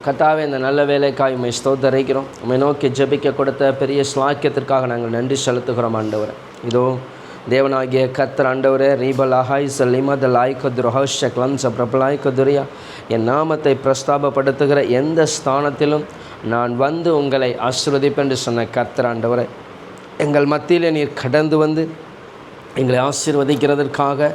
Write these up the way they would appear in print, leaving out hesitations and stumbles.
கர்த்தாவே, இந்த நல்ல வேலைக்காய் உம்மை ஸ்தோத்தரிக்கிறோம். உம்மை நோக்கி ஜெபிக்க கொடுத்த பெரிய ஸ்லாக்கியத்திற்காக நாங்கள் நன்றி செலுத்துகிறோம் ஆண்டவரே. இதோ தேவனாகிய கர்த்தர் ஆண்டவரே, ரீபல் அஹாய் சலிமத லாய்கதுரஹஷ கிளம்ச பிரபலாய்கதுரியா, என் நாமத்தை பிரஸ்தாபப்படுத்துகிற எந்த ஸ்தானத்திலும் நான் வந்து உங்களை ஆசீர்வதிப்பேன் என்று சொன்ன கர்த்தர் ஆண்டவரே, எங்கள் மத்தியில் நீர் கடந்து வந்து எங்களை ஆசீர்வதிக்கிறதற்காக,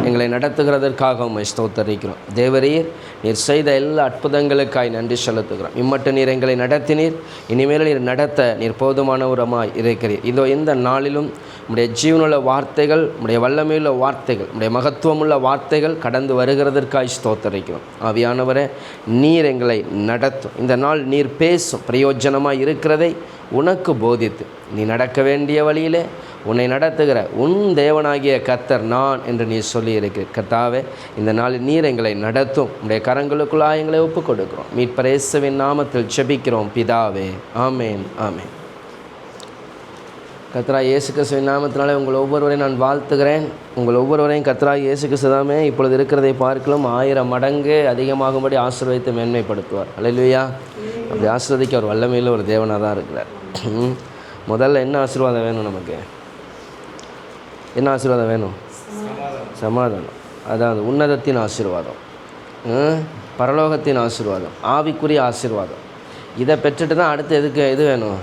எங்களை நடத்துகிறதற்காக உம்மை ஸ்தோத்தரிக்கிறோம். தேவரீர், நீர் செய்த எல்லா அற்புதங்களுக்காய் நன்றி செலுத்துகிறோம். இம்மட்டும் நீர் எங்களை நடத்தினீர், இனிமேல் நீர் நடத்த நீர் போதுமானவரமாய் இருக்கிறீர். இதோ இந்த நாளிலும் உம்முடைய ஜீவனுள்ள வார்த்தைகள், உம்முடைய வல்லமையுள்ள வார்த்தைகள், உம்முடைய மகத்துவமுள்ள வார்த்தைகள் கடந்து வருகிறதற்காய் ஸ்தோத்தரிக்கிறோம். ஆவியானவரே, நீர் எங்களை நடத்தும். இந்த நாள் நீர் பேசும் பிரயோஜனமாக இருக்கிறதை உனக்கு போதித்து நீ நடக்க வேண்டிய வழியிலே உன்னை நடத்துகிற உன் தேவனாகிய கர்த்தர் நான் என்று நீ சொல்லியிருக்கு. கர்த்தாவே, இந்த நாளில் நீர் எங்களை நடத்தும். உடைய கரங்களுக்குள்ளாக எங்களை ஒப்புக் கொடுக்கிறோம். மீட்பர் இயேசுவின் நாமத்தில் ஜெபிக்கிறோம் பிதாவே, ஆமேன், ஆமேன். கர்த்தராகிய இயேசு கிறிஸ்துவின் நாமத்தினாலே உங்கள் ஒவ்வொருவரையும் நான் வாழ்த்துகிறேன். உங்கள் ஒவ்வொருவரையும் கர்த்தராகிய இயேசு கிறிஸ்துதாமே இப்பொழுது இருக்கிறதை பார்க்கலாம் 1000 மடங்கு அதிகமாகும்படி ஆசீர்வதித்து மேன்மைப்படுத்துவார். அல்லேலூயா. அப்படி ஆசீர்வதிக்க ஒரு வல்லமையில் ஒரு தேவனாக தான் இருக்கிறார். முதல்ல என்ன ஆசீர்வாதம் வேணும்? நமக்கு என்ன ஆசீர்வாதம் வேணும்? சமாதானம். அதாவது உன்னதத்தின் ஆசீர்வாதம், பரலோகத்தின் ஆசீர்வாதம், ஆவிக்குரிய ஆசீர்வாதம். இதை பெற்றுட்டு தான் அடுத்து எது வேணும்?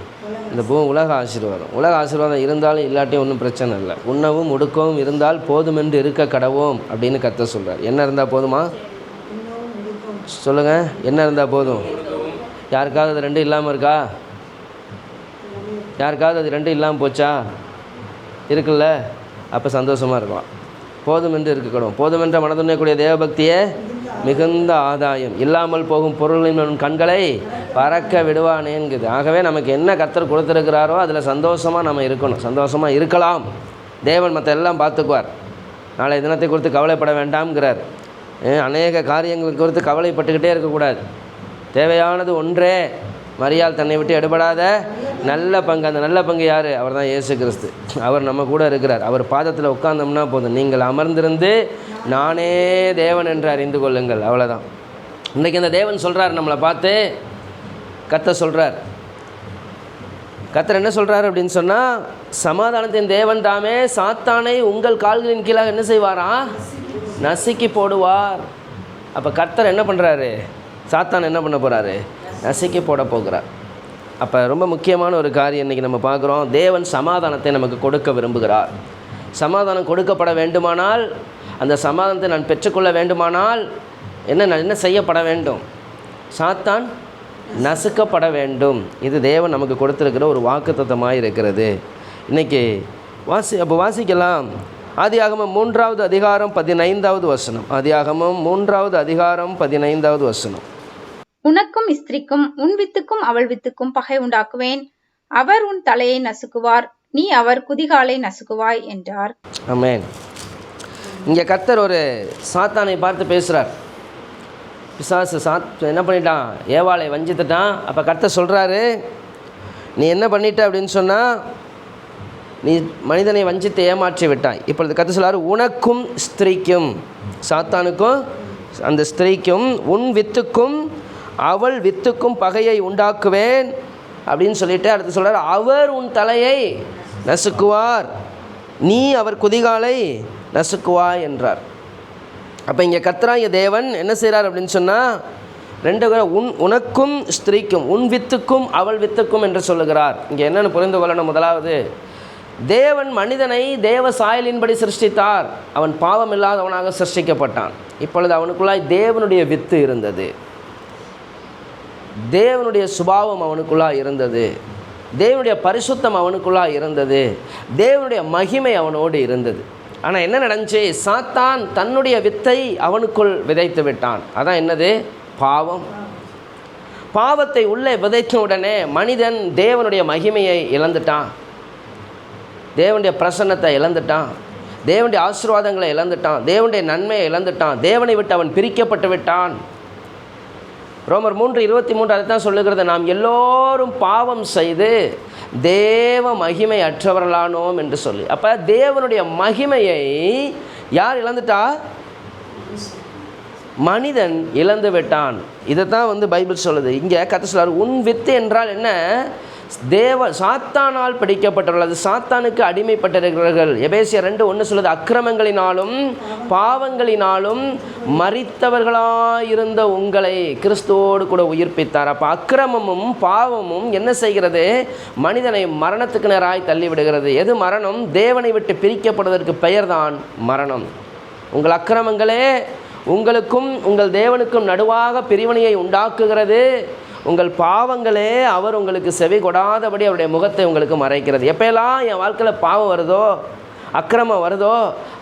இந்த உலக ஆசீர்வாதம். உலக ஆசீர்வாதம் இருந்தாலும் இல்லாட்டியும் ஒன்றும் பிரச்சனை இல்லை. உண்ணவும் உடுக்கவும் இருந்தால் போதுமென்று இருக்க கடவோம் அப்படின்னு கர்த்தர் சொல்கிறார். என்ன இருந்தால் போதுமா? சொல்லுங்கள், என்ன இருந்தால் போதும்? யாருக்காவது அது 2 இல்லாமல் இருக்கா? யாருக்காவது அது 2 இல்லாமல் போச்சா? இருக்குல்ல? அப்போ சந்தோஷமாக இருக்கலாம். போதுமென்று இருக்கக்கூடும். போதுமென்ற மனதுணையக்கூடிய தேவபக்தியே மிகுந்த ஆதாயம். இல்லாமல் போகும் பொருளின் கண்களை பறக்க விடுவானேங்குது. ஆகவே நமக்கு என்ன கர்த்தர் கொடுத்துருக்கிறாரோ அதில் சந்தோஷமாக நம்ம இருக்கணும். சந்தோஷமாக இருக்கலாம். தேவன் மற்ற எல்லாம் பார்த்துக்குவார். நாளை தினத்தை குறித்து கவலைப்பட வேண்டாம்ங்கிறார். அநேக காரியங்கள் குறித்து கவலைப்பட்டுக்கிட்டே இருக்கக்கூடாது. தேவையானது ஒன்றே, மரியாள் தன்னை விட்டு எடுபடாத நல்ல பங்கு. அந்த நல்ல பங்கு யார்? அவர் தான் இயேசு கிறிஸ்து. அவர் நம்ம கூட இருக்கிறார். அவர் பாதத்தில் உட்கார்ந்தோம்னா போதும். நீங்கள் அமர்ந்திருந்து நானே தேவன் என்று அறிந்து கொள்ளுங்கள். அவ்வளோதான். இன்றைக்கி அந்த தேவன் சொல்கிறார், நம்மளை பார்த்து கர்த்தர் சொல்கிறார். கர்த்தர் என்ன சொல்கிறார் அப்படின்னு சொன்னால், சமாதானத்தின் தேவன் தாமே சாத்தானை உங்கள் கால்களின் கீழாக என்ன செய்வாரா? நசுக்கி போடுவார். அப்போ கர்த்தர் என்ன பண்ணுறாரு? சாத்தான் என்ன பண்ண போகிறாரு? நசுக்கி போட போகிறார். அப்போ ரொம்ப முக்கியமான ஒரு காரியம் இன்றைக்கி நம்ம பார்க்குறோம். தேவன் சமாதானத்தை நமக்கு கொடுக்க விரும்புகிறார். சமாதானம் கொடுக்கப்பட வேண்டுமானால், அந்த சமாதானத்தை நான் பெற்றுக்கொள்ள வேண்டுமானால் என்ன செய்யப்பட வேண்டும்? சாத்தான் நசுக்கப்பட வேண்டும். இது தேவன் நமக்கு கொடுத்துருக்கிற ஒரு வாக்குத்தத்தமாக இருக்கிறது. இன்றைக்கி வாசிக்கலாம். ஆதியாகமம் 3வது அதிகாரம் 15வது வசனம். ஆதியாகமம் 3வது அதிகாரம் 15வது வசனம். உனக்கும் ஸ்திரீக்கும் உன் வித்துக்கும் அவள் வித்துக்கும் பகை உண்டாக்குவேன். அவர் உன் தலையை நசுக்குவார், நீ அவர் குதிகாலை நசுக்குவாய் என்றார். ஆமென். இங்கே கர்த்தர் ஒரு சாத்தானை பார்த்து பேசுகிறார். பிசாசு என்ன பண்ணிட்டான்? ஏவாளை வஞ்சித்துட்டான். அப்போ கர்த்தர் சொல்கிறாரு, நீ என்ன பண்ணிட்ட அப்படின்னு சொன்னால், நீ மனிதனை வஞ்சித்து ஏமாற்றி விட்டாய். இப்பொழுது கர்த்தர் சொல்கிறார், உனக்கும் ஸ்திரீக்கும், சாத்தானுக்கும் அந்த ஸ்திரீக்கும் உன் வித்துக்கும் அவள் வித்துக்கும் பகையை உண்டாக்குவேன் அப்படின்னு சொல்லிட்டு அடுத்து சொல்கிறார், அவர் உன் தலையை நசுக்குவார், நீ அவர் குதிகாலை நசுக்குவாய் என்றார். அப்போ இங்கே கர்த்தராகிய தேவன் என்ன செய்கிறார் அப்படின்னு சொன்னால், 2 உனக்கும் ஸ்திரீக்கும், உன் வித்துக்கும் அவள் வித்துக்கும் என்று சொல்லுகிறார். இங்கே என்னென்னு புரிந்து கொள்ளணும். முதலாவது, தேவன் மனிதனை தேவ சாயலின்படி சிருஷ்டித்தார். அவன் பாவம் இல்லாதவனாக சிருஷ்டிக்கப்பட்டான். இப்பொழுது அவனுக்குள்ளாய் தேவனுடைய வித்து இருந்தது, தேவனுடைய சுபாவம் அவனுக்குள்ளாக இருந்தது, தேவனுடைய பரிசுத்தம் அவனுக்குள்ளாக இருந்தது, தேவனுடைய மகிமை அவனோடு இருந்தது. ஆனால் என்ன நடந்துச்சு? சாத்தான் தன்னுடைய வித்தை அவனுக்குள் விதைத்து விட்டான். அதான் என்னது? பாவம். பாவத்தை உள்ளே விதைத்த உடனே மனிதன் தேவனுடைய மகிமையை இழந்துட்டான், தேவனுடைய பிரசன்னத்தை இழந்துட்டான், தேவனுடைய ஆசீர்வாதங்களை இழந்துட்டான், தேவனுடைய நன்மையை இழந்துட்டான், தேவனை விட்டு அவன் பிரிக்கப்பட்டு விட்டான். ரோமர் 3:23 அதைத்தான் சொல்லுகிறது, நாம் எல்லோரும் பாவம் செய்து தேவ மகிமை அற்றவர்களானோம் என்று சொல்லி. அப்போ தேவனுடைய மகிமையை யார் இழந்துட்டா? மனிதன் இழந்து விட்டான். இதை தான் பைபிள் சொல்லுது. இங்கே கர்த்தர் சொல்றார், உன் வித்து என்றால் என்ன? சாத்தானால் பிடிக்கப்பட்டுள்ளது, சாத்தானுக்கு அடிமைப்பட்டிருக்கிறார்கள். எபேசியர் 2:1 சொல்லுது, அக்கிரமங்களினாலும் பாவங்களினாலும் மரித்தவர்களாயிருந்த உங்களை கிறிஸ்துவோடு கூட உயிர்ப்பித்தார். அப்போ அக்கிரமமும் பாவமும் என்ன செய்கிறது? மனிதனை மரணத்துக்கு நேராய் தள்ளிவிடுகிறது. எது மரணம்? தேவனை விட்டு பிரிக்கப்படுவதற்கு பெயர்தான் மரணம். உங்கள் அக்கிரமங்களே உங்களுக்கும் உங்கள் தேவனுக்கும் நடுவாக பிரிவினையை உண்டாக்குகிறது. உங்கள் பாவங்களே அவர் உங்களுக்கு செவி கொடாதபடி அவருடைய முகத்தை உங்களுக்கு மறைக்கிறது. எப்போல்லாம் என் வாழ்க்கையில் பாவம் வருதோ, அக்கிரமம் வருதோ,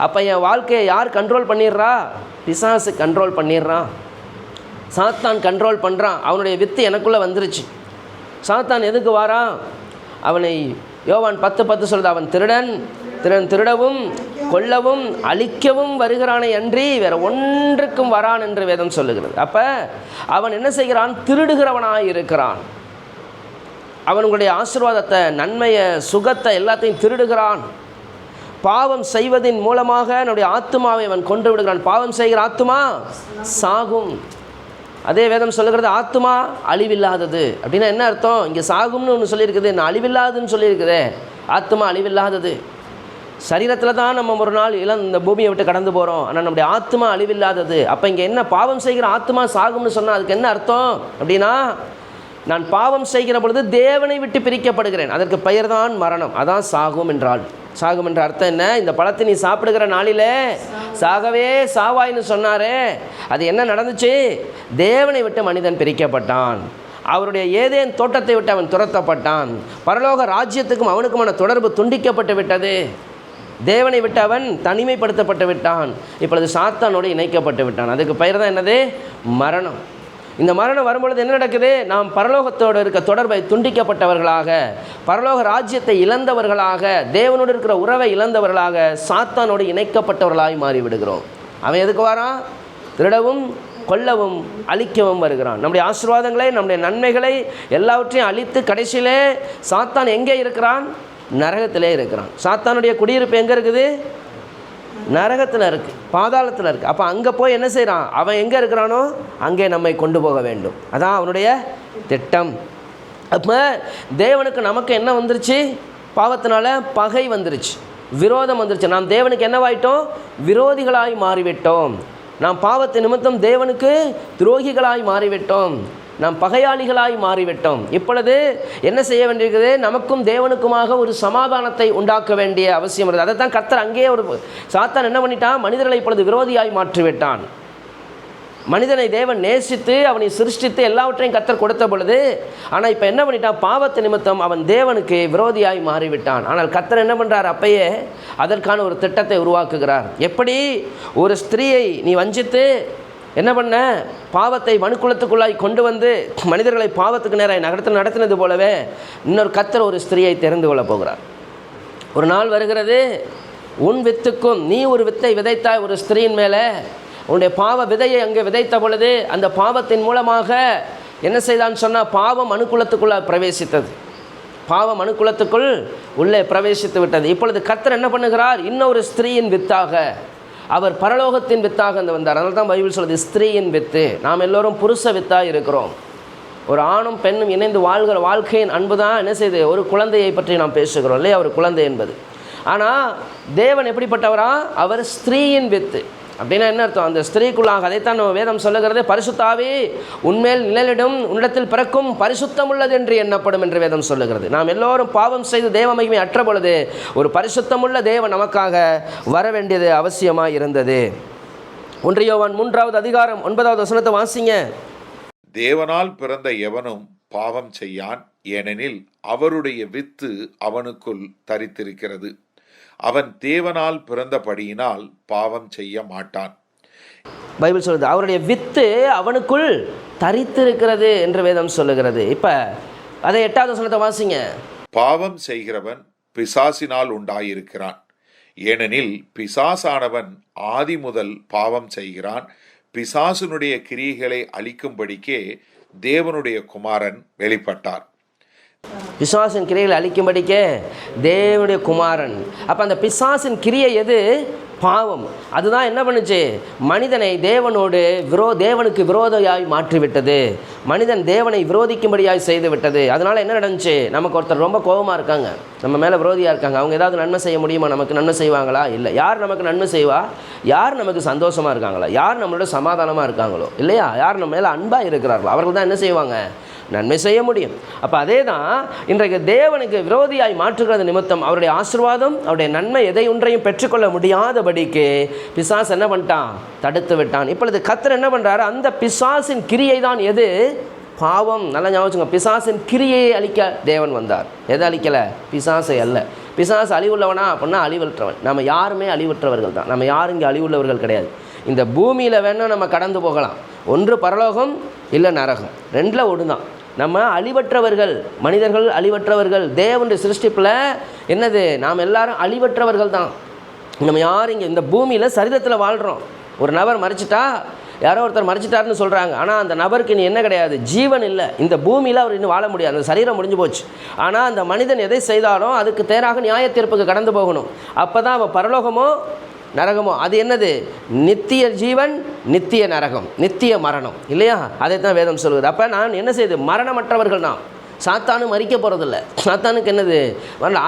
அப்போ என் வாழ்க்கையை யார் கண்ட்ரோல் பண்ணிடுறா? பிசாசு கண்ட்ரோல் பண்ணிடுறான். சாத்தான் கண்ட்ரோல் பண்ணுறான். அவனுடைய வித்து எனக்குள்ளே வந்துருச்சு. சாத்தான் எதுக்கு வாரான்? அவனை யோவான் 10:10 சொல்லுது, அவன் திருடவும் கொல்லவும் அழிக்கவும் வருகிறானே அன்றி வேற ஒன்றுக்கும் வரான் என்று வேதம் சொல்லுகிறது. அப்போ அவன் என்ன செய்கிறான்? திருடுகிறவனாய் இருக்கிறான். அவனுடைய ஆசீர்வாதத்தை, நன்மையை, சுகத்தை எல்லாத்தையும் திருடுகிறான். பாவம் செய்வதின் மூலமாக என்னுடைய ஆத்துமாவை அவன் கொண்டு விடுகிறான். பாவம் செய்கிற ஆத்துமா சாகும். அதே வேதம் சொல்லுகிறது, ஆத்துமா அழிவில்லாதது. அப்படின்னா என்ன அர்த்தம்? இங்கே சாகும்னு ஒன்று சொல்லியிருக்குது, நான் அழிவில்லாதுன்னு சொல்லியிருக்குதே. ஆத்துமா அழிவில்லாதது. சரீரத்தில் தான் நம்ம ஒரு நாள் இந்த பூமியை விட்டு கடந்து போகிறோம், ஆனால் நம்முடைய ஆத்மா அழிவில்லாதது. அப்போ இங்கே என்ன? பாவம் செய்கிற ஆத்மா சாகும்னு சொன்னால் அதுக்கு என்ன அர்த்தம் அப்படின்னா, நான் பாவம் செய்கிற பொழுது தேவனை விட்டு பிரிக்கப்படுகிறேன். அதற்கு பெயர் தான் மரணம். அதான் சாகும் என்றால். சாகும் என்ற அர்த்தம் என்ன? இந்த பழத்தை நீ சாப்பிடுகிற நாளிலே சாகவே சாவாயின்னு சொன்னாரே, அது என்ன நடந்துச்சு? தேவனை விட்டு மனிதன் பிரிக்கப்பட்டான். அவருடைய ஏதேன் தோட்டத்தை விட்டு அவன் துரத்தப்பட்டான். பரலோக ராஜ்யத்துக்கும் அவனுக்குமான தொடர்பு துண்டிக்கப்பட்டு விட்டது. தேவனை விட்டு அவன் தனிமைப்படுத்தப்பட்டு விட்டான். இப்பொழுது சாத்தானோடு இணைக்கப்பட்டு விட்டான். அதுக்கு பெயர் தான் என்னது? மரணம். இந்த மரணம் வரும்பொழுது என்ன நடக்குது? நாம் பரலோகத்தோடு இருக்க தொடர்பை துண்டிக்கப்பட்டவர்களாக, பரலோக ராஜ்யத்தை இழந்தவர்களாக, தேவனோடு இருக்கிற உறவை இழந்தவர்களாக, சாத்தானோடு இணைக்கப்பட்டவர்களாய் மாறிவிடுகிறோம். அவன் எதுக்கு வரான்? திருடவும் கொல்லவும் அழிக்கவும் வருகிறான். நம்முடைய ஆசீர்வாதங்களை, நம்முடைய நன்மைகளை எல்லாவற்றையும் அழித்து கடைசியிலே சாத்தான் எங்கே இருக்கிறான்? நரகத்திலே இருக்கிறான். சாத்தானுடைய குடியிருப்பு எங்கே இருக்குது? நரகத்தில் இருக்குது, பாதாளத்தில் இருக்குது. அப்போ அங்கே போய் என்ன செய்கிறான்? அவன் எங்கே இருக்கிறானோ அங்கே நம்மை கொண்டு போக வேண்டும். அதான் அவனுடைய திட்டம். அப்போ தேவனுக்கு நமக்கு என்ன வந்துருச்சு? பாவத்தினால பகை வந்துருச்சு, விரோதம் வந்துருச்சு. நாம் தேவனுக்கு என்னவாயிட்டோம்? விரோதிகளாய் மாறிவிட்டோம். நாம் பாவத்தின் நிமித்தம் தேவனுக்கு துரோகிகளாய் மாறிவிட்டோம். நாம் பகையாளிகளாய் மாறிவிட்டோம். இப்பொழுது என்ன செய்ய வேண்டியிருக்குது? நமக்கும் தேவனுக்குமாக ஒரு சமாதானத்தை உண்டாக்க வேண்டிய அவசியம் இருக்குது. அதை தான் கர்த்தர் அங்கேயே சாத்தான் என்ன பண்ணிட்டான்? மனிதர்களை இப்பொழுது விரோதியாய் மாற்றிவிட்டான். மனிதனை தேவன் நேசித்து அவனை சிருஷ்டித்து எல்லாவற்றையும் கர்த்தர் கொடுத்த பொழுது, ஆனால் இப்போ என்ன பண்ணிட்டான்? பாவத்து நிமித்தம் அவன் தேவனுக்கு விரோதியாய் மாறிவிட்டான். ஆனால் கர்த்தர் என்ன பண்ணுறார்? அப்பயே அதற்கான ஒரு திட்டத்தை உருவாக்குகிறார். எப்படி? ஒரு ஸ்திரீயை நீ வஞ்சித்து என்ன பண்ண? பாவத்தை மனுக்குலத்துக்குள்ளாய் கொண்டு வந்து மனிதர்களை பாவத்துக்கு நேராக நடத்தினது போலவே இன்னொரு கர்த்தர் ஒரு ஸ்திரீயை தெரிந்து கொள்ள போகிறார். ஒரு நாள் வருகிறது, உன் வித்துக்கும், நீ ஒரு வித்தை விதைத்தாய் ஒரு ஸ்திரீயின் மேலே, உன்னுடைய பாவ விதையை அங்கே விதைத்த பொழுது அந்த பாவத்தின் மூலமாக என்ன செய்தான்னு சொன்னால், பாவம் மனுக்குலத்துக்குள்ளாக பிரவேசித்தது. பாவம் மனுக்குலத்துக்குள் உள்ளே பிரவேசித்து விட்டது. இப்பொழுது கர்த்தர் என்ன பண்ணுகிறார்? இன்னொரு ஸ்திரீயின் வித்தாக, அவர் பரலோகத்தின் வித்தாக வந்தார். அதனால தான் பைபிள் சொல்லுது ஸ்திரீயின் வித்து. நாம் எல்லோரும் புருஷ வித்தாக இருக்கிறோம். ஒரு ஆணும் பெண்ணும் இணைந்து வாழ்கிற வாழ்க்கையின் அன்பு தான் என்ன செய்யுது? ஒரு குழந்தையை பற்றி நாம் பேசுகிறோம் இல்லையா? ஒரு குழந்தை என்பது. ஆனால் தேவன் எப்படிப்பட்டவரா? அவர் ஸ்திரீயின் வித்து. அப்படின்னா என்ன அர்த்தம்? அந்த ஸ்திரீக்குள்ளாக, அதைத்தான் நம்ம வேதம் சொல்லுகிறது, பரிசுத்தாவி உன்மேல் நிழலிடும், உன்னிடத்தில் பிறக்கும், பரிசுத்தம் உள்ளது என்று எண்ணப்படும் என்று வேதம் சொல்லுகிறது. நாம் எல்லோரும் பாவம் செய்து தேவ மகிமை அற்ற பொழுது ஒரு பரிசுத்தமுள்ள தேவன் நமக்காக வர வேண்டியது அவசியமாக இருந்தது. 1 யோவான் 3வது அதிகாரம் 9வது வசனத்தை வாசிங்க. தேவனால் பிறந்த எவனும் பாவம் செய்யான், ஏனெனில் அவருடைய வித்து அவனுக்குள் தரித்திருக்கிறது. அவன் தேவனால் பிறந்தபடியினால் பாவம் செய்ய மாட்டான். பைபிள் சொல்லுது அவருடைய வித்து அவனுக்குள் தரித்திருக்கிறது என்று வேதம் சொல்லுகிறது. இப்போ அதை 8வது வசனத்தை வாசிங்க. பாவம் செய்கிறவன் பிசாசினால் உண்டாயிருக்கிறான், ஏனெனில் பிசாசானவன் ஆதி முதல் பாவம் செய்கிறான். பிசாசினுடைய கிரியைகளை அழிக்கும்படிக்கே தேவனுடைய குமாரன் வெளிப்பட்டார். பிசாசின் கிரியைகளை அழிக்கும்படிக்கே தேவனுடைய குமாரன். அப்போ அந்த பிசாசின் கிரியை எது? பாவம். அதுதான் என்ன பண்ணுச்சு, மனிதனை தேவனுக்கு விரோதியாய் மாற்றிவிட்டது. மனிதன் தேவனை விரோதிக்கும்படியாய் செய்து விட்டது. அதனால் என்ன நடந்துச்சு, நமக்கு ஒருத்தர் ரொம்ப கோபமாக இருக்காங்க, நம்ம மேலே விரோதியாக இருக்காங்க. அவங்க ஏதாவது நன்மை செய்ய முடியுமா, நமக்கு நன்மை செய்வாங்களா? இல்லை. யார் நமக்கு நன்மை செய்வா? யார் நமக்கு சந்தோஷமாக இருக்காங்களா, யார் நம்மளோட சமாதானமாக இருக்காங்களோ, இல்லையா, யார் நம்ம மேலே அன்பாக இருக்கிறார்களோ அவர்கள் தான் என்ன செய்வாங்க, நன்மை செய்ய முடியும். அப்போ அதே தான் இன்றைக்கு தேவனுக்கு விரோதியாய் மாற்றுகிறது நிமித்தம் அவருடைய ஆசீர்வாதம், அவருடைய நன்மை எதை ஒன்றையும் பெற்றுக்கொள்ள முடியாதபடிக்கு பிசாசு என்ன பண்ணிட்டான், தடுத்து விட்டான். இப்பொழுது கர்த்தர் என்ன பண்ணுறாரு, அந்த பிசாசின் கிரியை தான் எது, பாவம். நல்லா ஞாபகம், பிசாசின் கிரியையை அழிக்க தேவன் வந்தார். எதை அழிக்கலை, பிசாசை அல்ல. பிசாசு அழிவுள்ளவனா அப்படின்னா அழிவற்றவன். நம்ம யாருமே அழிவற்றவர்கள் தான். நம்ம யாரும் இங்கே அழிவுள்ளவர்கள் கிடையாது. இந்த பூமியில் வேணால் நம்ம கடந்து போகலாம், ஒன்று பரலோகம் இல்லை நரகம், ரெண்டில் ஒன்று தான். நம்ம அழிவற்றவர்கள், மனிதர்கள் அழிவற்றவர்கள். தேவனுடைய சிருஷ்டிப்பில் என்னது, நாம் எல்லாரும் அழிவற்றவர்கள் தான். நம்ம யாரும் இங்கே இந்த பூமியில் சரீரத்தில் வாழ்கிறோம். ஒரு நபர் மறிச்சிட்டா, யாரோ ஒருத்தர் மறிச்சிட்டாருன்னு சொல்கிறாங்க, ஆனால் அந்த நபருக்கு இனி என்ன கிடையாது, ஜீவன் இல்லை. இந்த பூமியில் அவர் இன்னும் வாழ முடியாது, அந்த சரீரம் முடிஞ்சு போச்சு. ஆனால் அந்த மனிதன் எதை செய்தாலும் அதுக்கு தேராக நியாய தீர்ப்புக்கு கடந்து போகணும். அப்போ தான் அவன் பரலோகமோ நரகமோ, அது என்னது, நித்திய ஜீவன், நித்திய நரகம், நித்திய மரணம், இல்லையா? அதை தான் வேதம் சொல்லுது. அப்போ நான் என்ன செய்யுது, மரணமற்றவர்கள் நாம். சாத்தானு மறிக்க போகிறதில்ல. சாத்தானுக்கு என்னது,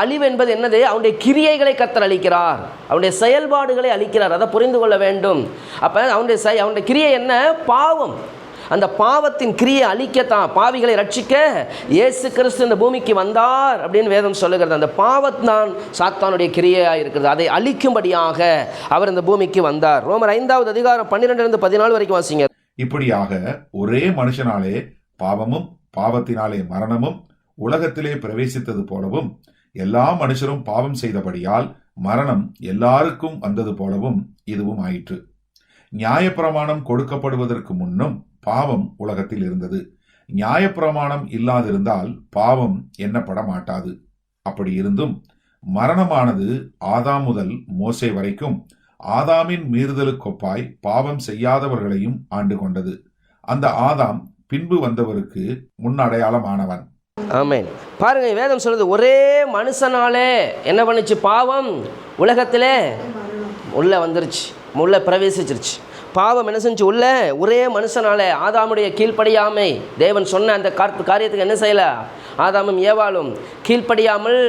அழிவு என்பது என்னது, அவனுடைய கிரியைகளை கர்த்தர் அழிக்கிறார், அவனுடைய செயல்பாடுகளை அழிக்கிறார். அதை புரிந்து கொள்ள வேண்டும். அப்போ அவனுடைய கிரியை என்ன, பாவம். அந்த பாவத்தின் கிரியை அழிக்கத்தான், பாவிகளை ரட்சிக்க இயேசு கிறிஸ்து இந்த பூமிக்கு வந்தார் அப்படின்னு வேதம் சொல்லுகிறது. அந்த பாவத்தான் சாத்தானுடைய கிரியையாக இருக்கிறது. அதை அழிக்கும்படியாக அவர் இந்த பூமிக்கு வந்தார். ரோமர் 5வது அதிகாரம் 12-14 வரைக்கும் வாசிங்க. இப்படியாக ஒரே மனுஷனாலே பாவமும் பாவத்தினாலே மரணமும் உலகத்திலே பிரவேசித்தது போலவும், எல்லா மனுஷரும் பாவம் செய்தபடியால் மரணம் எல்லாருக்கும் வந்தது போலவும் இதுவும் ஆயிற்று. நியாயப்பிரமாணம் கொடுக்கப்படுவதற்கு முன்னும் பாவம் உலகத்தில் இருந்தது. நியாயப்பிரமாணம் இல்லாதிருந்தால் பாவம் எண்ணப்பட மாட்டாது. அப்படி இருந்தும் மரணமானது ஆதாம் முதல் மோசே வரைக்கும் ஆதாமின் மீறுதலுக்கொப்பாய் பாவம் செய்யாதவர்களையும் ஆண்டு கொண்டது. அந்த ஆதாம் பின்பு வந்தவருக்கு முன்னடையாளமானவன். ஆமென். பாருங்க, வேதம் சொல்லுது, ஒரே மனுஷனாலே என்ன பண்ணுச்சு, பாவம் உலகத்திலே உள்ள வந்துருச்சு, உள்ள பிரவேசிச்சிருச்சு. பாவம் என்ன செஞ்சு, உள்ள ஒரே மனுஷனாலே, ஆதாமுடைய கீழ்ப்படியாமை, தேவன் சொன்ன அந்த காரியத்துக்கு என்ன செய்யலை, ஆதாமும் ஏவாளும் கீழ்ப்படியாமல்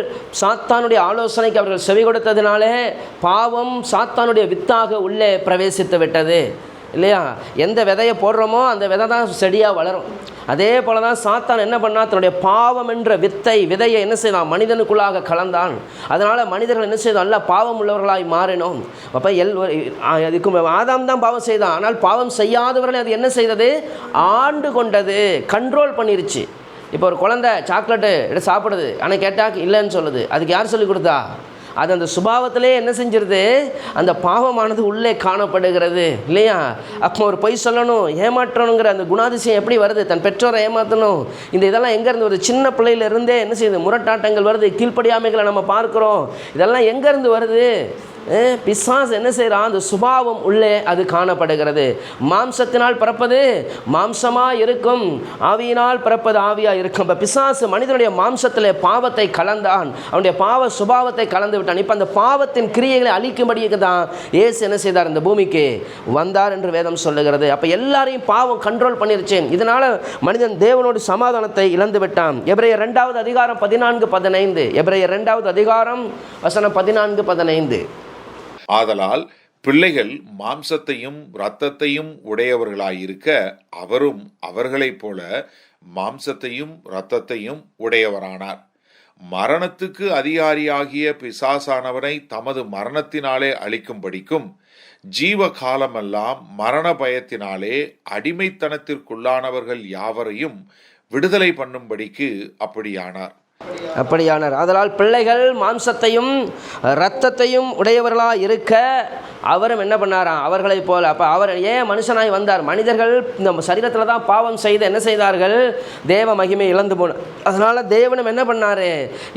சாத்தானுடைய ஆலோசனைக்கு அவர்கள் செவி கொடுத்ததினாலே பாவம் சாத்தானுடைய வித்தாக உள்ளே பிரவேசித்து விட்டது, இல்லையா? எந்த விதையை போடுறோமோ அந்த விதை தான் செடியாக வளரும். அதே போல தான் சாத்தான் என்ன பண்ணா, தன்னுடைய பாவம் என்ற விதையை என்ன செய்தான், மனிதனுக்குள்ளாக கலந்தான். அதனால் மனிதர்கள் என்ன செய்தோம், நல்ல பாவம் உள்ளவர்களாய் மாறினோம். அப்போ அதுக்கு ஆதாம் தான் பாவம் செய்தான், ஆனால் பாவம் செய்யாதவர்களை அது என்ன செய்தது, ஆண்டு கொண்டது, கண்ட்ரோல் பண்ணிருச்சு. இப்போ ஒரு குழந்தை சாக்லேட்டு எடுத்து சாப்பிடுது, ஆனால் கேட்டால் இல்லைன்னு சொல்லுது. அதுக்கு யார் சொல்லி கொடுத்தா? அது அந்த சுபாவத்திலே என்ன செஞ்சிருது, அந்த பாவமானது உள்ளே காணப்படுகிறது, இல்லையா? அப்போ ஒரு பொய் சொல்லணும், ஏமாற்றணுங்கிற அந்த குணாதிசயம் எப்படி வருது, தன் பெற்றோரை ஏமாற்றணும், இந்த இதெல்லாம் எங்கேருந்து வருது? சின்ன பிள்ளையிலேருந்தே என்ன செய்யுது, முரட்டாட்டங்கள் வருது, கீழ்ப்படியாமைகளை நம்ம பார்க்குறோம். இதெல்லாம் எங்கேருந்து வருது? பிசாசு என்ன செய்கிறான், அந்த சுபாவம் உள்ளே அது காணப்படுகிறது. மாம்சத்தினால் பிறப்பது மாம்சமாக இருக்கும், ஆவியினால் பிறப்பது ஆவியாக இருக்கும். இப்போ பிசாசு மனிதனுடைய மாம்சத்தில் பாவத்தை கலந்தான், அவனுடைய பாவ சுபாவத்தை கலந்து விட்டான். இப்போ அந்த பாவத்தின் கிரியைகளை அழிக்கும்படிக்கு தான் இயேசு என்ன செய்தார், இந்த பூமிக்கு வந்தார் என்று வேதம் சொல்லுகிறது. அப்போ எல்லாரையும் பாவம் கண்ட்ரோல் பண்ணிருச்சு. இதனால் மனிதன் தேவனோடு சமாதானத்தை இழந்து விட்டான். எபிரேயர் 2வது அதிகாரம் 14-15, எபிரேயர் 2வது அதிகாரம் வசனம் 14-15. ஆதலால் பிள்ளைகள் மாம்சத்தையும் இரத்தத்தையும் உடையவர்களாயிருக்க அவரும் அவர்களைப் போல மாம்சத்தையும் இரத்தத்தையும் உடையவரானார். மரணத்துக்கு அதிகாரியாகிய பிசாசானவனை தமது மரணத்தினாலே அழிக்கும்படிக்கும் ஜீவ காலமெல்லாம் மரண பயத்தினாலே அடிமைத்தனத்திற்குள்ளானவர்கள் யாவரையும் விடுதலை பண்ணும்படிக்கு அப்படியானார். அதனால் பிள்ளைகள் மாம்சத்தையும் இரத்தத்தையும் உடையவர்களாக இருக்க அவரும் என்ன பண்ணாராம், அவர்களைப் போல. அப்போ அவர் ஏன் மனுஷனாய் வந்தார்? மனிதர்கள் இந்த சரீரத்தில் தான் பாவம் செய்து என்ன செய்தார்கள், தேவ மகிமை இழந்து போன. அதனால் தேவனும் என்ன பண்ணார்,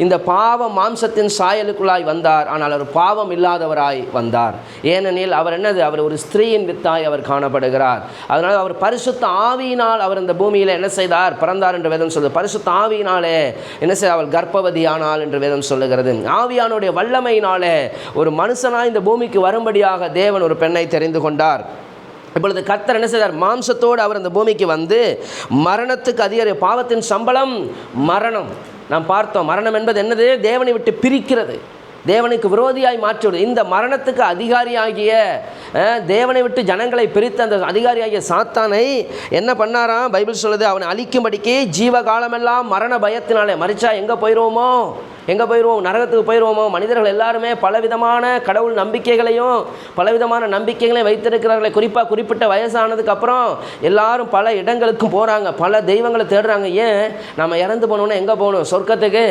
இந்த பாவ மாம்சத்தின் சாயலுக்குள்ளாய் வந்தார். ஆனால் அவர் பாவம் இல்லாதவராய் வந்தார். ஏனெனில் அவர் என்னது, அவர் ஒரு ஸ்திரீயின் வித்தாய் அவர் காணப்படுகிறார். அதனால் அவர் பரிசுத்த ஆவியினால் அவர் இந்த பூமியில் என்ன செய்தார், பிறந்தார் என்று வேதம் சொல்லுது. பரிசுத்த ஆவியினாலே என்ன செய்தார், அவள் கர்ப்பவதியானாள் என்று வேதம் சொல்லுகிறது. ஆவியானுடைய வல்லமையினாலே ஒரு மனுஷனாய் இந்த பூமிக்கு வரும்படியாக மனிதனுக்காக தேவன் ஒரு பெண்ணை தெரிந்து கொண்டார். இப்பொழுது கர்த்தர் என்ன செய்தார்? மாம்சத்தோடு அவர் அந்த பூமிக்கு வந்து மரணத்துக்கு அதிகாரி, பாவத்தின் சம்பளம் மரணம். நாம் பார்த்தோம், மரணம் என்பது என்னது? தேவனை விட்டு பிரிக்கிறது, தேவனுக்கு விரோதியாய் மாற்றுவது. இந்த மரணத்துக்கு அதிகாரியாகிய தேவனை விட்டு ஜனங்களை பிரித்த அந்த அதிகாரியாகிய சாத்தானை என்ன பண்ணாராம்? பைபிள் சொல்லுது, அவனை அழிக்கும்படிக்கு ஜீவகாலமெல்லாம் மரண பயத்தினாலே, மரிச்சா எங்கே போயிடுவோமோ, எங்கே போயிடுவோம்? நரகத்துக்கு போயிடுவோமோ? மனிதர்கள் எல்லாருமே பலவிதமான கடவுள் நம்பிக்கைகளையும் பலவிதமான நம்பிக்கைகளையும் வைத்திருக்கிறார்களே. குறிப்பாக குறிப்பிட்ட வயசானதுக்கு அப்புறம் எல்லாரும் பல இடங்களுக்கும் போகிறாங்க, பல தெய்வங்களை தேடுறாங்க. ஏன்? நம்ம இறந்து போகணுன்னா எங்கே போகணும்? சொர்க்கத்துக்கு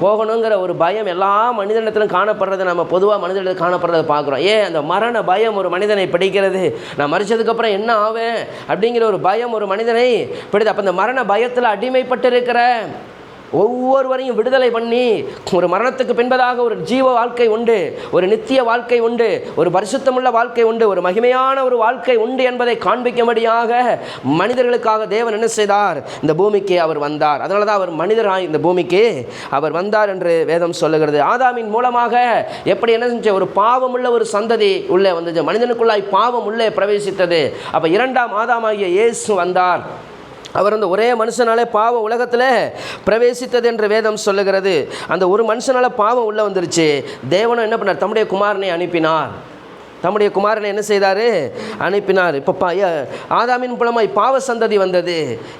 போகணுங்கிற ஒரு பயம் எல்லா மனிதனிடத்திலும் காணப்படுறதை நம்ம பொதுவாக மனிதனிடத்தில் காணப்படுறதை பார்க்குறோம். ஏன்? அந்த மரண பயம் ஒரு மனிதனை பிடிக்கிறது. நான் மரிச்சதுக்கப்புறம் என்ன ஆவேன் அப்படிங்கிற ஒரு பயம் ஒரு மனிதனை பிடிது. அப்போ இந்த மரண பயத்தில் அடிமைப்பட்டு இருக்கிற ஒவ்வொருவரையும் விடுதலை பண்ணி, ஒரு மரணத்துக்கு பின்பதாக ஒரு ஜீவ வாழ்க்கை உண்டு, ஒரு நித்திய வாழ்க்கை உண்டு, ஒரு பரிசுத்தமுள்ள வாழ்க்கை உண்டு, ஒரு மகிமையான ஒரு வாழ்க்கை உண்டு என்பதை காண்பிக்கும்படியாக மனிதர்களுக்காக தேவன் என்ன செய்தார்? இந்த பூமிக்கு அவர் வந்தார். அதனால தான் அவர் மனிதராய் இந்த பூமிக்கு அவர் வந்தார் என்று வேதம் சொல்லுகிறது. ஆதாமின் மூலமாக எப்படி என்ன செஞ்ச? ஒரு பாவமுள்ள ஒரு சந்ததி உள்ளே வந்தது, மனிதனுக்குள்ளாய் பாவம் உள்ளே பிரவேசித்தது. அப்போ இரண்டாம் ஆதாமாகிய இயேசு வந்தார். அவர் அந்த ஒரே மனுஷனாலே பாவம் உலகத்தில் பிரவேசித்தது என்று வேதம் சொல்லுகிறது. அந்த ஒரு மனுஷனால் பாவம் உள்ளே வந்துருச்சு. தேவனும் என்ன பண்ணார்? தம்முடைய குமாரனை அனுப்பினார். தம்முடைய குமாரனை என்ன செய்தார்? அனுப்பினார். இப்போ ஆதாமின் மூலமாய் பாவ சந்ததி வந்தது.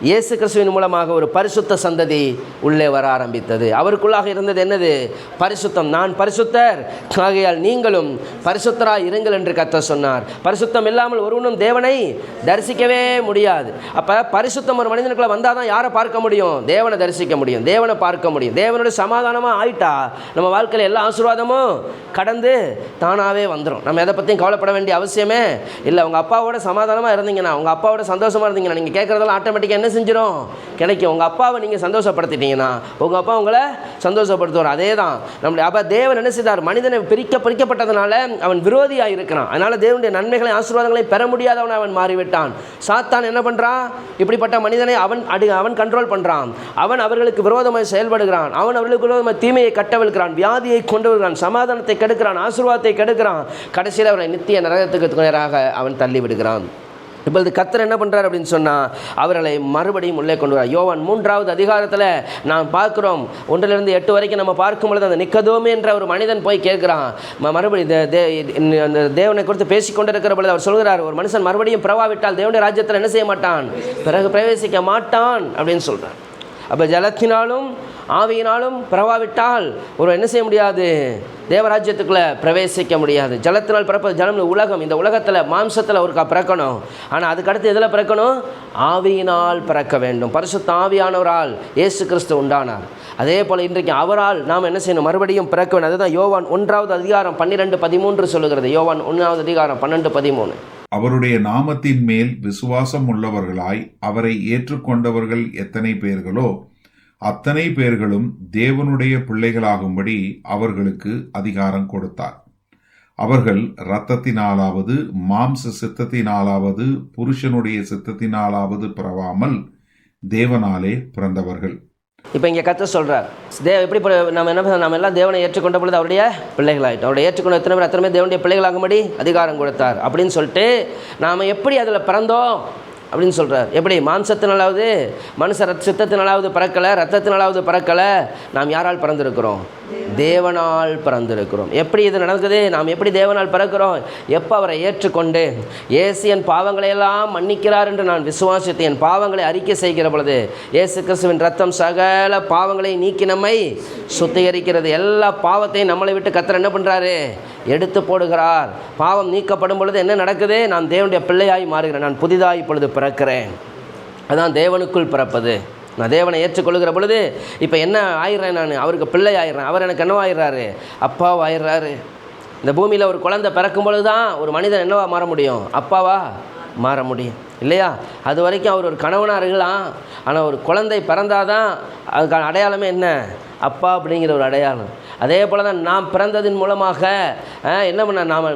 இயேசு கிறிஸ்துவின் மூலமாக ஒரு பரிசுத்த சந்ததி உள்ளே வர ஆரம்பித்தது. அவருக்குள்ளாக இருந்தது என்னது? பரிசுத்தம். நான் பரிசுத்தர் ஆகையால் நீங்களும் பரிசுத்தராய் இருங்கள் என்று கர்த்தர் சொன்னார். பரிசுத்தம் இல்லாமல் ஒருவனும் தேவனை தரிசிக்கவே முடியாது. அப்போ பரிசுத்தம் ஒரு மனிதனுக்குள்ள வந்தால் தான் யாரை பார்க்க முடியும்? தேவனை தரிசிக்க முடியும், தேவனை பார்க்க முடியும். தேவனுடைய சமாதானமாக ஆயிட்டா நம்ம வாழ்க்கையில் எல்லா ஆசீர்வாதமும் கடந்து தானாகவே வந்துடும். நம்ம எதை பற்றியும் கவலைப்பட வேண்டிய அவசியமே இல்லை. உங்கள் அப்பாவோட சமாதானமாக இருந்தீங்கன்னா, உங்கள் அப்பாவோட சந்தோஷமாக இருந்தீங்கன்னா, நீங்கள் கேட்குறதெல்லாம் ஆட்டோமேட்டிக்காக என்ன செஞ்சிடும்? கிடைக்கும். உங்கள் அப்பாவை நீங்கள் சந்தோஷப்படுத்திட்டீங்கன்னா உங்கள் அப்பா உங்களை சந்தோஷப்படுத்துவார். அதே தான் நம்முடைய அப்பா. தேவன் என்ன செய்தார்? மனிதனை பிரிக்கப்பட்டதுனால அவன் விரோதியாக இருக்கிறான். அதனால் தேவனுடைய நன்மைகளை ஆசீர்வாதங்களை பெற முடியாதவன் அவன் மாறிவிட்டான். சாத்தான் என்ன பண்ணுறான்? இப்படிப்பட்ட மனிதனை அவன் கண்ட்ரோல் பண்ணுறான். அவன் அவர்களுக்கு விரோதமாக செயல்படுகிறான். அவன் அவர்களுக்கு விரோதமாக தீமையை கட்டவிழ்கிறான், வியாதியை கொண்டு வருகிறான், சமாதானத்தை கெடுக்கிறான், ஆசீர்வாதத்தை கெடுக்கிறான். கடைசியில் அவனை நித்திய நரகத்துக்கு நேராக அவன் தள்ளி விடுகிறான். இப்பொழுது கர்த்தர் என்ன பண்ணுறார் அப்படின்னு சொன்னால், அவர்களை மறுபடியும் உள்ளே கொண்டு வரார். யோவான் 3வது அதிகாரத்தில் நாம் பார்க்குறோம், 1-8 வரைக்கும் நம்ம பார்க்கும் பொழுது அந்த நிக்கதோமு என்ற ஒரு மனிதன் போய் கேட்குறான். மறுபடியும் அந்த தேவனை குறித்து பேசிக்கொண்டு இருக்கிற பொழுது அவர் சொல்கிறார், ஒரு மனுஷன் மறுபடியும் பிறவாவிட்டால் தேவனுடைய ராஜ்யத்தில் என்ன செய்ய மாட்டான்? பிறகு பிரவேசிக்க மாட்டான் அப்படின்னு சொல்கிறார். அப்போ ஜலத்தினாலும் ஆவியினாலும் பிறவாவிட்டால் ஒரு என்ன செய்ய முடியாது? தேவராஜ்யத்துக்குள்ளே பிரவேசிக்க முடியாது. ஜலத்தினால் பிறப்பது ஜலம் உலகம். இந்த உலகத்தில் மாம்சத்தில் ஒருக்கா பிறக்கணும். ஆனால் அதுக்கடுத்து எதில் பிறக்கணும்? ஆவியினால் பிறக்க வேண்டும். பரிசுத்த ஆவியானவரால் இயேசு கிறிஸ்து உண்டானார். அதே போல் இன்றைக்கு அவரால் நாம் என்ன செய்யணும்? மறுபடியும் பிறக்க வேண்டும். அதுதான் யோவான் 1வது அதிகாரம் 12-13 சொல்லுகிறது. யோவான் 1வது அதிகாரம் 12-13. அவருடைய நாமத்தின் மேல் விசுவாசம் உள்ளவர்களாய் அவரை ஏற்றுக்கொண்டவர்கள் எத்தனை பேர்களோ அத்தனை பேர்களும் தேவனுடைய பிள்ளைகளாகும்படி அவர்களுக்கு அதிகாரம் கொடுத்தார். அவர்கள் இரத்தத்தினாலாவது மாம்ச சித்தத்தினாலாவது புருஷனுடைய சித்தத்தினாலாவது பிறவாமல் தேவனாலே பிறந்தவர்கள். இப்போ இங்கே கர்த்தர் சொல்கிறார், எப்படி நம்ம எல்லாம் தேவனை ஏற்றுக்கொண்ட பொழுது அவருடைய பிள்ளைகளாகிட்டோம். அவருடைய ஏற்றுக்கொண்ட எத்தனை பேர் தேவனுடைய பிள்ளைகளாகும்படி அதிகாரம் கொடுத்தார் அப்படின்னு சொல்லிட்டு நாம் எப்படி அதில் பிறந்தோம் அப்படின்னு சொல்கிறார். எப்படி? மாம்சத்தினாலாவது மனுஷ சித்தத்தினாலாவது பிறக்கலை, ரத்தத்தினாலாவது பிறக்கலை. நாம் யாரால் பிறந்திருக்கிறோம்? தேவனால் பிறந்திருக்கிறோம். எப்படி இது நடக்குது? நாம் எப்படி தேவனால் பிறக்கிறோம்? எப்போ அவரை ஏற்றுக்கொண்டு இயேசு என் பாவங்களையெல்லாம் மன்னிக்கிறார் என்று நான் விசுவாசித்து என் பாவங்களை அறிக்கை செய்கிற பொழுது இயேசு கிறிஸ்துவின் ரத்தம் சகல பாவங்களை நீக்கி நம்மை சுத்திகரிக்கிறது. எல்லா பாவத்தையும் நம்மளை விட்டு கர்த்தர் என்ன பண்ணுறாரு? எடுத்து போடுகிறார். பாவம் நீக்கப்படும் பொழுது என்ன நடக்குது? நான் தேவனுடைய பிள்ளையாய் மாறுகிறேன். நான் புதிதாய் இப்பொழுது பிறக்கிறேன். அதான் தேவனுக்குள் பிறப்பது. நான் தேவனை ஏற்றுக்கொள்கிற பொழுது இப்போ என்ன ஆயிடுறேன்? நான் அவருக்கு பிள்ளை ஆயிடுறேன். அவர் எனக்கு என்னவா ஆயிடுறாரு? அப்பாவா ஆயிடுறாரு. இந்த பூமியில் ஒரு குழந்தை பிறக்கும் பொழுது தான் ஒரு மனிதன் என்னவா மாற முடியும்? அப்பாவா மாற முடியும் இல்லையா? அது வரைக்கும் அவர் ஒரு கணவனாக இருக்கலாம். ஆனால் ஒரு குழந்தை பிறந்தாதான் அதுக்கான அடையாளமே என்ன? அப்பா அப்படிங்கிற ஒரு அடையாளம். அதே போல் தான் நாம் பிறந்ததின் மூலமாக என்ன பண்ண நாம்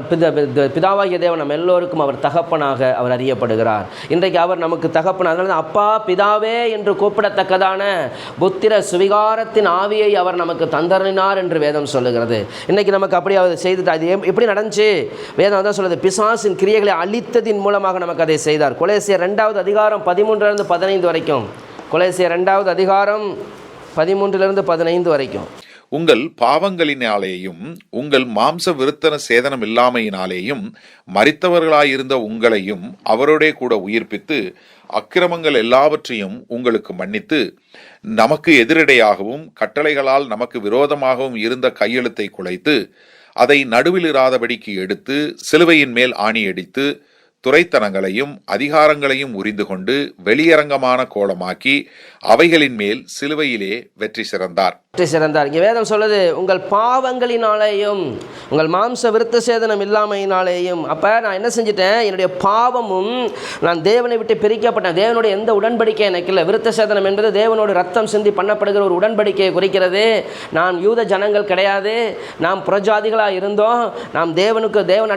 பிதாவாகிய தேவன் நம்ம எல்லோருக்கும் அவர் தகப்பனாக அவர் அறியப்படுகிறார். இன்றைக்கு அவர் நமக்கு தகப்பன். அதனால தான் அப்பா பிதாவே என்று கூப்பிடத்தக்கதான புத்திர சுவிகாரத்தின் ஆவியை அவர் நமக்கு தந்தறினார் என்று வேதம் சொல்லுகிறது. இன்றைக்கி நமக்கு அப்படி அவர் செய்துட்டு அது எப்படி நடந்துச்சு? வேதம் தான் சொல்லுது, பிசாசின் கிரியைகளை அழித்ததின் மூலமாக நமக்கு அதை செய்தார். கொலோசியர் 2வது அதிகாரம் 13-15 வரைக்கும். கொலோசியர் 2வது அதிகாரம் 13-15 வரைக்கும். உங்கள் பாவங்களினாலேயும் உங்கள் மாம்ச விருத்தன சேதனம் இல்லாமையினாலேயும் மரித்தவர்களாயிருந்த உங்களையும் அவரோடே கூட உயிர்ப்பித்து அக்கிரமங்கள் எல்லாவற்றையும் உங்களுக்கு மன்னித்து நமக்கு எதிரடையாகவும் கட்டளைகளால் நமக்கு விரோதமாகவும் இருந்த கையெழுத்தை குலைத்து அதை நடுவில் இராதபடிக்கு எடுத்து சிலுவையின் மேல் ஆணியடித்து துரைத்தனங்களையும் அதிகாரங்களையும் உரிந்து கொண்டு வெளியரங்கமான கோலமாக்கி அவைகளின் மேல் சிலுவையிலே வெற்றி சிறந்தார். இங்கே வேதம் சொல்லுது, உங்கள் பாவங்களினாலேயும் உங்கள் மாம்ச விருத்த சேதனம் இல்லாமையினாலேயும். அப்போ நான் என்ன செஞ்சிட்டேன்? என்னுடைய பாவமும் நான் தேவனை விட்டு பிரிக்கப்பட்டேன். தேவனுடைய எந்த உடன்படிக்கை எனக்கு இல்லை. விருத்த சேதனம் என்பது தேவனோடு ரத்தம் சிந்தி பண்ணப்படுகிற ஒரு உடன்படிக்கையை குறிக்கிறது. நான் யூத ஜனங்கள் கிடையாது, நாம் புறஜாதிகளாக இருந்தோம், நாம் தேவன்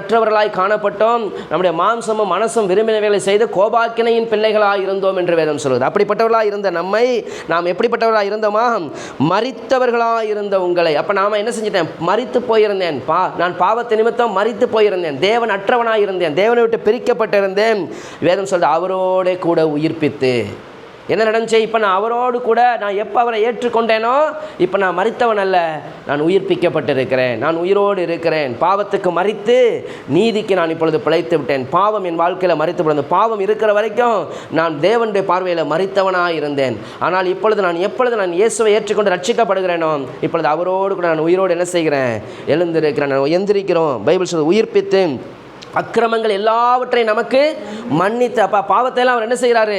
அற்றவர்களாய் காணப்பட்டோம், நம்முடைய மாம்சமும் மனசும் விரும்பினவைகளை செய்து கோபாக்கினையின் பிள்ளைகளாக இருந்தோம் என்று வேதம் சொல்லுது. அப்படிப்பட்டவர்களாக இருந்த நம்மை நாம் எப்படிப்பட்டவர்களாக இருந்தோமா? மரித்தவர்களாக இருந்த உங்களை. அப்போ நாம் என்ன செஞ்சிட்டேன்? மரித்து போயிருந்தேன். நான் பாவத்தை நிமித்தம் மரித்து போயிருந்தேன், தேவன் அற்றவனாக இருந்தேன், தேவனை விட்டு பிரிக்கப்பட்டிருந்தேன். வேதம் சொல்லுது, அவரோட கூட உயிர்ப்பித்து. என்ன நடந்துச்சு? இப்போ நான் அவரோடு கூட நான் எப்போ அவரை ஏற்றுக்கொண்டேனோ இப்போ நான் மரித்தவன் அல்ல, நான் உயிர்ப்பிக்கப்பட்டிருக்கிறேன், நான் உயிரோடு இருக்கிறேன். பாவத்துக்கு மரித்து நீதிக்கு நான் இப்பொழுது பிழைத்து விட்டேன். பாவம் என் வாழ்க்கையில் மரித்து விடுறது. பாவம் இருக்கிற வரைக்கும் நான் தேவனுடைய பார்வையில் மரித்தவனாக இருந்தேன். ஆனால் இப்பொழுது நான் இயேசுவை ஏற்றுக்கொண்டு ரட்சிக்கப்படுகிறேனோ இப்பொழுது அவரோடு கூட நான் உயிரோடு என்ன செய்கிறேன்? எழுந்திருக்கிறேன், நான் எந்திரிக்கிறோம். பைபிள் சொல்லுது, உயிர்ப்பித்து அக்கிரமங்கள் எல்லாவற்றையும் நமக்கு மன்னித்து. அப்போ பாவத்தை எல்லாம் அவர் என்ன செய்கிறாரு?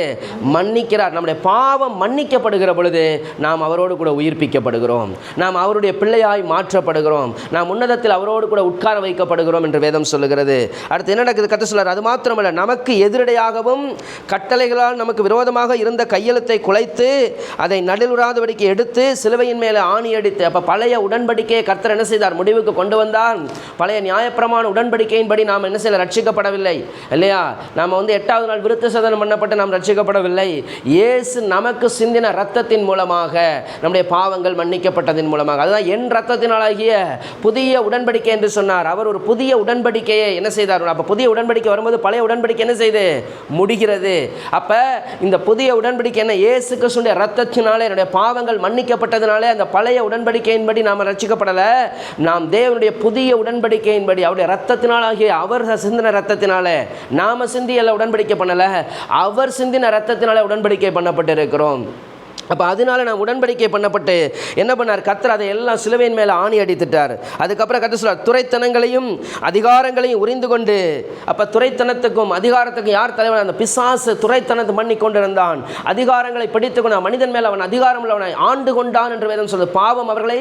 மன்னிக்கிறார். நம்முடைய பாவம் மன்னிக்கப்படுகிற பொழுது நாம் அவரோடு கூட உயிர்ப்பிக்கப்படுகிறோம், நாம் அவருடைய பிள்ளையாய் மாற்றப்படுகிறோம், நாம் உன்னதத்தில் அவரோடு கூட உட்கார வைக்கப்படுகிறோம் என்று வேதம் சொல்லுகிறது. அடுத்து என்ன நடக்குது? கர்த்தர் சொல்றார், அது மாத்திரமல்ல, நமக்கு எதிரடையாகவும் கட்டளைகளால் நமக்கு விரோதமாக இருந்த கையெழுத்தை குலைத்து அதை நடுவுறாதபடிக்கு எடுத்து சிலுவையின் மேலே ஆணி அடித்து. அப்போ பழைய உடன்படிக்கையை கர்த்தர் என்ன செய்தார்? முடிவுக்கு கொண்டு வந்தார். பழைய நியாயப்பிரமாண உடன்படிக்கையின்படி நாம் என்ன ரட்சிக்கப்படவில்லை இல்லையா? நாம் 8வது நாள் விருத்த சேதனம் பண்ணப்பட்டு நாம் ரட்சிக்கப்படவில்லை. இயேசு நமக்கு சிந்தின ரத்தத்தின் மூலமாக நம்முடைய பாவங்கள் மன்னிக்கப்பட்டதின் மூலமாக. அதுதான் என் ரத்தத்தினாலாகிய புதிய உடன்படிக்கை என்று சொன்னார். அவர் ஒரு புதிய உடன்படிக்கையை என்ன செய்தார்? அப்போ புதிய உடன்படிக்கை வரும்போது பழைய உடன்படிக்கை என்ன செய்து முடிகிறது. அப்போ இந்த புதிய உடன்படிக்கை என்ன? இயேசு கிறிஸ்துவின் ரத்தத்தினாலே என்னுடைய பாவங்கள் மன்னிக்கப்பட்டதினாலே அந்த பழைய உடன்படிக்கையின்படி நாம் ரட்சிக்கப்படலை. நாம் தேவனுடைய புதிய உடன்படிக்கையின்படி அவருடைய ரத்தத்தினாலாகிய அவர் சிந்தின ரத்தத்தினால, நாம சிந்தியல்ல உடன்படிக்கை பண்ணல, அவர் சிந்தின ரத்தத்தினால உடன்படிக்கை பண்ணப்பட்டிருக்கிறோம். அப்போ அதனால நான் உடன்படிக்கை பண்ணப்பட்டு என்ன பண்ணார்? கர்த்தர் அதை எல்லாம் சிலுவையின் மேலே ஆணி அடித்துட்டார். அதுக்கப்புறம் கர்த்தர் சொல்றார், துரைத்தனங்களையும் அதிகாரங்களையும் உரிந்து கொண்டு. அப்போ துரைத்தனத்துக்கும் அதிகாரத்துக்கும் யார் தலைவன்? அந்த பிசாசு துரைத்தனத்தை பண்ணி கொண்டிருந்தான். அதிகாரங்களை பிடித்து கொண்டு மனிதன் மேலே அவன் அதிகாரம் அவனை ஆண்டு கொண்டான் என்று வேதம் சொல்லுது. பாவம் அவர்களை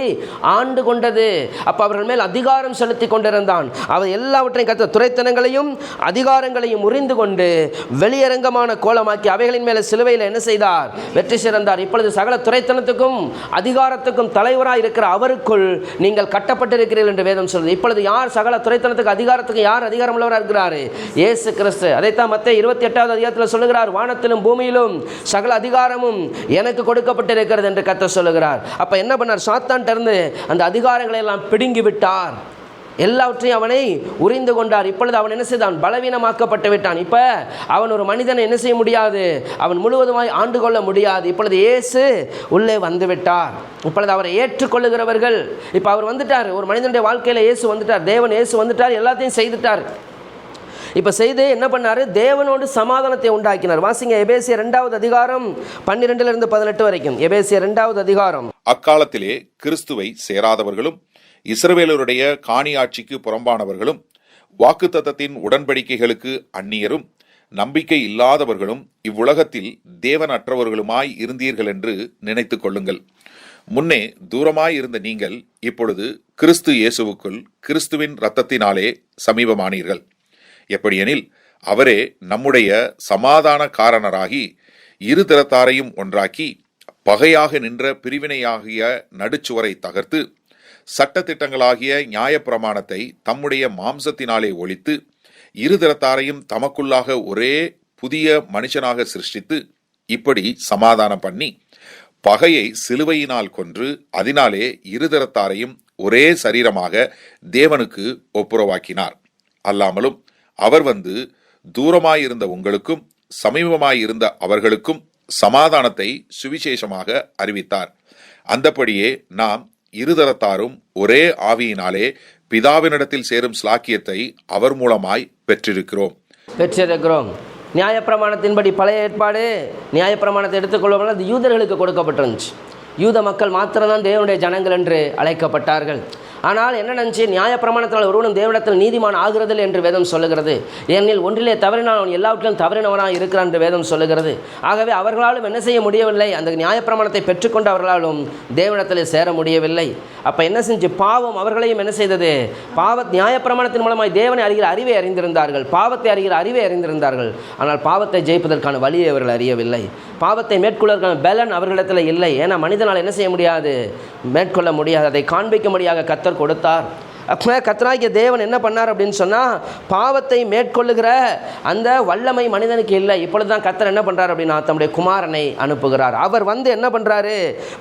ஆண்டு கொண்டது. அப்போ அவர்கள் மேல் அதிகாரம் செலுத்தி கொண்டிருந்தான். அவர் எல்லாவற்றையும் கர்த்தர் துரைத்தனங்களையும் அதிகாரங்களையும் உரிந்து கொண்டு வெளியரங்கமான கோலமாக்கி அவைகளின் மேலே சிலுவையில் என்ன செய்தார்? வெற்றி சிறந்தார். இப்பொழுது சகல துரைத்தனத்துக்கும் அதிகாரத்துக்கும் தலைவராக இருக்கிற அவருக்குள் நீங்கள் கட்டப்பட்டிருக்கிறீர்கள் என்று வேதம் சொல்லுது. இப்பொழுது யார் சகல துரைத்தனத்துக்கு அதிகாரத்துக்கு யார் அதிகாரம் உள்ளவராக இருக்கிறார்? இயேசு கிறிஸ்து. அதைத்தான் மத்தேயு 28வது அதிகாரத்தில் சொல்லுகிறார், வானத்திலும் பூமியிலும் சகல அதிகாரமும் எனக்கு கொடுக்கப்பட்டிருக்கிறது என்று கர்த்தர் சொல்லுகிறார். அப்ப என்ன பண்ணார்? சாத்தான்ட்ட இருந்து அந்த அதிகாரங்களை எல்லாம் பிடுங்கி விட்டார். எல்லாவற்றையும் அவனை உரிந்து கொண்டார். இப்பொழுது அவன் என்ன செய்தான்? பலவீனமாக்கப்பட்டு விட்டான். இப்போ அவன் ஒரு மனிதனை என்ன செய்ய முடியாது? அவன் முழுவதுமாய் ஆண்டு கொள்ள முடியாது. இப்பொழுது இயேசு உள்ளே வந்து விட்டார். இப்பொழுது அவரை ஏற்றுக்கொள்ளுகிறவர்கள், இப்போ அவர் வந்துட்டார். ஒரு மனிதனுடைய வாழ்க்கையில் இயேசு வந்துட்டார். தேவன் இயேசு வந்துட்டார், எல்லாத்தையும் செய்துட்டார். இப்போ செய்து என்ன பண்ணார்? தேவனோடு சமாதானத்தை உண்டாக்கினார். வாசிங்க எபேசியர் 2வது அதிகாரம் 12-18 வரைக்கும். எபேசியர் 2வது அதிகாரம். அக்காலத்திலே கிறிஸ்துவை சேராதவர்களும் இஸ்ரவேலருடைய காணியாட்சிக்கு புறம்பானவர்களும் வாக்குத்தத்தத்தின் உடன்படிக்கைகளுக்கு அந்நியரும் நம்பிக்கை இல்லாதவர்களும் இவ்வுலகத்தில் தேவனற்றவர்களுமாய் இருந்தீர்கள் என்று நினைத்து கொள்ளுங்கள். முன்னே தூரமாய் இருந்த நீங்கள் இப்பொழுது கிறிஸ்து இயேசுவுக்குள் கிறிஸ்துவின் இரத்தத்தினாலே சமீபமானீர்கள். எப்படியெனில் அவரே நம்முடைய சமாதான காரணராகி இரு திறத்தாரையும் ஒன்றாக்கி பகையாக நின்ற பிரிவினையாகிய நடுச்சுவரை தகர்த்து சட்டதிட்டங்களாகிய நியாயப்பிரமாணத்தை தம்முடைய மாம்சத்தினாலே ஒழித்து இருதரத்தாரையும் தமக்குள்ளாக ஒரே புதிய மனுஷனாக சிருஷ்டித்து இப்படி சமாதானம் பண்ணி பகையை சிலுவையினால் கொன்று அதனாலே இருதரத்தாரையும் ஒரே சரீரமாக தேவனுக்கு ஒப்புரவாக்கினார். அல்லாமலும் அவர் வந்து தூரமாயிருந்த உங்களுக்கும் சமீபமாயிருந்த அவர்களுக்கும் சமாதானத்தை சுவிசேஷமாக அறிவித்தார். அந்தபடியே நாம் இருதரத்தாரும் ஒரே ஆவியினாலே பிதாவினிடத்தில் சேரும் ஸ்லாக்கியத்தை அவர் மூலமாய் பெற்றிருக்கிறோம். நியாயப்பிரமாணத்தின்படி பழைய ஏற்பாடு நியாயப்பிரமாணத்தை எடுத்துக்கொள்வதால் அது யூதர்களுக்கு கொடுக்கப்பட்டிருந்துச்சு. யூத மக்கள் மாத்திரம்தான் தேவனுடைய ஜனங்கள் என்று அழைக்கப்பட்டார்கள். ஆனால் என்ன நினச்சி நியாயப்பிரமாணத்தினால் ஒருவனும் தேவனிடத்தில் நீதிமான் ஆகிறது என்று வேதம் சொல்லுகிறது. ஏனெனில் ஒன்றிலே தவறினால் அவன் எல்லாவற்றிலும் தவறினவனாக இருக்கிறான் என்று வேதம் சொல்லுகிறது. ஆகவே அவர்களாலும் என்ன செய்ய முடியவில்லை, அந்த நியாயப்பிரமாணத்தை பெற்றுக்கொண்டு அவர்களாலும் தேவனிடத்தில் சேர முடியவில்லை. அப்போ என்ன செஞ்சு பாவம் அவர்களையும் என்ன செய்தது, நியாயப்பிரமாணத்தின் மூலமாய் தேவனை அறிகிற அறிவை அறிந்திருந்தார்கள், பாவத்தை அறிகிற அறிவை அறிந்திருந்தார்கள். ஆனால் பாவத்தை ஜெயிப்பதற்கான வழியை அவர்கள் அறியவில்லை. பாவத்தை மேற்கொள்வதற்கான பலன் அவர்களிடத்தில் இல்லை. ஏன்னா மனிதனால் என்ன செய்ய முடியாது, மேற்கொள்ள முடியாது. அதை காண்பிக்கும்படியாக கர்த்தர் கொடுத்தார். அப்போ கர்த்தராகிய தேவன் என்ன பண்ணார் அப்படின்னு சொன்னால், பாவத்தை மேற்கொள்ளுகிற அந்த வல்லமை மனிதனுக்கு இல்லை. இப்பொழுது தான் கர்த்தர் என்ன பண்ணுறார் அப்படின்னா, தம்முடைய குமாரனை அனுப்புகிறார். அவர் வந்து என்ன பண்ணுறாரு,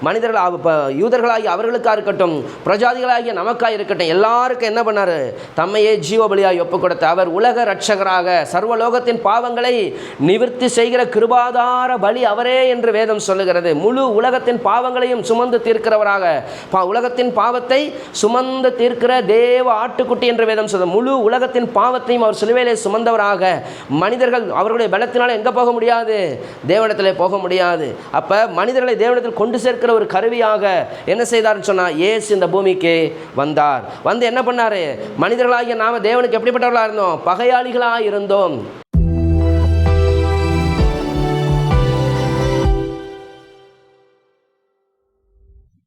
மனிதர்கள் யூதர்களாகி அவர்களுக்காக இருக்கட்டும், பிரஜாதிகளாகிய நமக்காக இருக்கட்டும், எல்லாருக்கும் என்ன பண்ணார், தம்மையே ஜீவபலியாய் ஒப்பு கொடுத்த அவர் உலக ரட்சகராக சர்வலோகத்தின் பாவங்களை நிவர்த்தி செய்கிற கிருபாதார பலி அவரே என்று வேதம் சொல்லுகிறது. முழு உலகத்தின் பாவங்களையும் சுமந்து தீர்க்கிறவராக, உலகத்தின் பாவத்தை சுமந்து தீர்க்கிற தேவ ஆட்டுக்குட்டி என்ற வேதம் சொல்ல, முழு உலகத்தின் பாவத்தையும் அவர் சிலுவையிலே சுமந்தவராக. மனிதர்கள் அவர்களுடைய பலத்தினால எங்கே போக முடியாது, தேவனிடத்தில் போக முடியாது. அப்போ மனிதர்களை தேவனிடத்தில் கொண்டு சேர்க்கிற ஒரு கருவியாக என்ன செய்தார்னு சொன்னால், இயேசு இந்த பூமிக்கு வந்தார். வந்து என்ன பண்ணார், மனிதர்களாகிய நாம் தேவனுக்கு எப்படிப்பட்டவர்களாக இருந்தோம், பகையாளிகளாக இருந்தோம்.